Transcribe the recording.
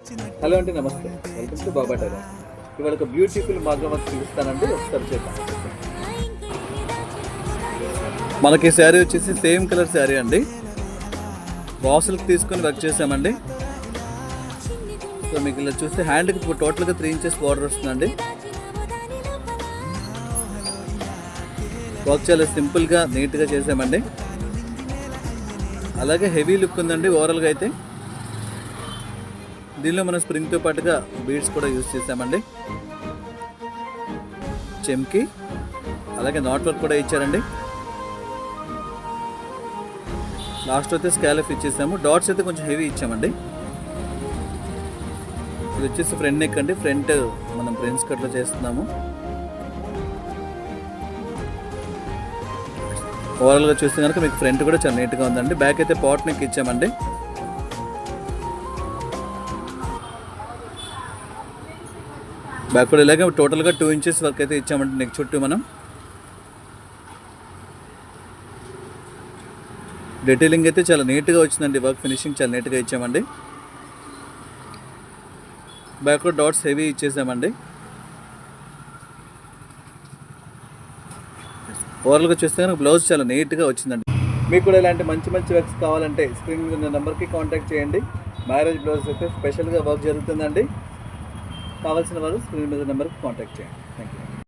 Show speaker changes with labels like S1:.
S1: Hello అండి, నమస్తే. Welcome to Baba tailor. ఇవాళ ఒక బ్యూటిఫుల్ మగ్గం వర్క్ చూపిస్తానండి, ఒకసారి చేద్దాం. మనకి శారీ వచ్చేసి సేమ్ కలర్ శారీ అండి. బాక్సులకు తీసుకొని వర్క్ చేసామండి. సో మీకు ఇలా చూస్తే హ్యాండ్కి టోటల్గా 3 ఇంచెస్ బార్డర్ వస్తుందండి. వర్క్ చాలా సింపుల్గా నీట్గా చేసామండి. అలాగే హెవీ లుక్ ఉందండి ఓవరాల్గా అయితే. దీనిలో మనం స్ప్రింగ్తో పాటుగా బీడ్స్ కూడా యూజ్ చేసామండి. చెమ్కి అలాగే నాట్ వర్క్ కూడా ఇచ్చారండి. లాస్ట్ అయితే స్కాలప్ ఇచ్చేసాము. డాట్స్ అయితే కొంచెం హెవీ ఇచ్చామండి. ఇది వచ్చేసి ఫ్రంట్ నెక్ అండి. ఫ్రంట్ మనం ప్రిన్స్ కట్లో చేస్తున్నాము. ఓవరాల్గా చూస్తే కనుక మీకు ఫ్రంట్ కూడా చాలా నీట్గా ఉందండి. బ్యాక్ అయితే పాట్ నెక్ ఇచ్చామండి. బ్యాక్ కూడా ఇలాగే టోటల్గా 2 ఇంచెస్ వర్క్ అయితే ఇచ్చామండి నెక్ చుట్టూ. మనం డీటెయిలింగ్ అయితే చాలా నీట్గా వచ్చిందండి. వర్క్ ఫినిషింగ్ చాలా నీట్గా ఇచ్చామండి. బ్యాక్ కూడా డాట్స్ హెవీ ఇచ్చేసామండి. ఓవరాల్గా చూస్తే కనుక బ్లౌజ్ చాలా నీట్గా వచ్చిందండి. మీకు కూడా ఇలాంటి మంచి మంచి వర్క్స్ కావాలంటే స్క్రీన్ మీద ఉన్న నెంబర్కి కాంటాక్ట్ చేయండి. మ్యారేజ్ బ్లౌజ్ అయితే స్పెషల్గా వర్క్ జరుగుతుందండి. కావాల్సిన వారు స్క్రీన్ మీద నెంబర్కి కాంటాక్ట్ చేయండి.